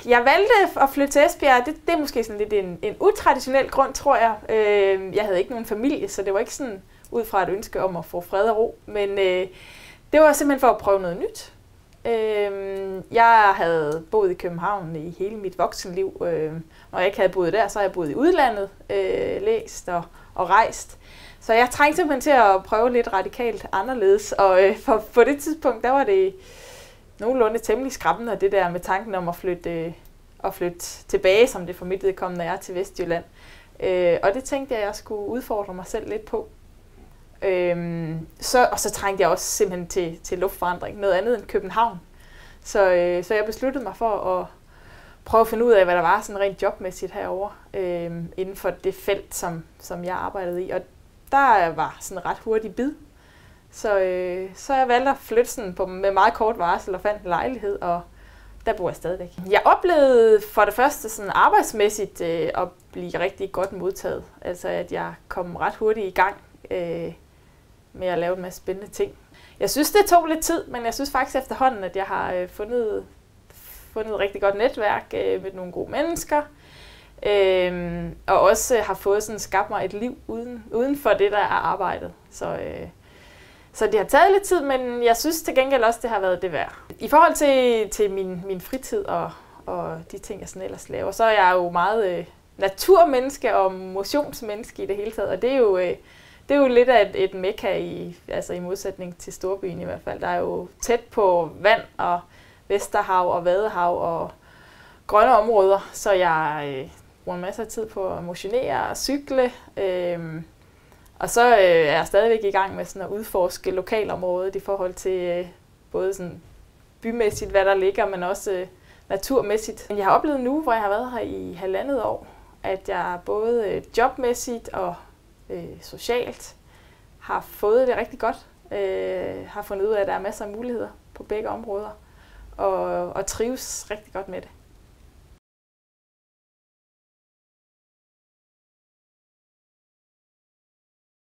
jeg valgte at flytte til Esbjerg. Det er måske sådan lidt en utraditionel grund, tror jeg. Jeg havde ikke nogen familie, så det var ikke sådan ud fra et ønske om at få fred og ro. Men det var simpelthen for at prøve noget nyt. Jeg havde boet i København i hele mit voksenliv. Når jeg ikke havde boet der, så har jeg boet i udlandet, læst og rejst. Så jeg trængte simpelthen til at prøve lidt radikalt anderledes. Og på det tidspunkt, der var det nogenlunde temmelig skræmmende, det der med tanken om at flytte tilbage, som det for mit vedkommende er, til Vestjylland. Og det tænkte jeg skulle udfordre mig selv lidt på. Så trængte jeg også simpelthen til luftforandring, noget andet end København. Så jeg besluttede mig for at prøve at finde ud af, hvad der var sådan rent jobmæssigt herovre, inden for det felt, som jeg arbejdede i. Og der var sådan ret hurtig bid. Så jeg valgte at flytte sådan med meget kort varsel og fandt en lejlighed, og der bor jeg stadigvæk. Jeg oplevede for det første sådan arbejdsmæssigt at blive rigtig godt modtaget. Altså at jeg kom ret hurtigt i gang med at lave en masse spændende ting. Jeg synes, det tog lidt tid, men jeg synes faktisk efterhånden, at jeg har fundet et rigtig godt netværk med nogle gode mennesker. Og også har fået sådan skabt mig et liv uden for det, der er arbejdet. Så det har taget lidt tid, men jeg synes til gengæld også, det har været det værd. I forhold til min fritid og de ting, jeg sådan ellers laver, så er jeg jo meget naturmenneske og motionsmenneske i det hele taget. Og det er jo lidt af et mekka i modsætning til storbyen i hvert fald. Der er jo tæt på vand og Vesterhav og Vadehav og grønne områder, så jeg bruger en masse tid på at motionere og cykle. Og så er jeg stadigvæk i gang med sådan at udforske lokalområdet i forhold til både sådan bymæssigt, hvad der ligger, men også naturmæssigt. Jeg har oplevet nu, hvor jeg har været her i 1,5 år, at jeg både jobmæssigt og socialt har fået det rigtig godt. Har fundet ud af, at der er masser af muligheder på begge områder, og trives rigtig godt med det.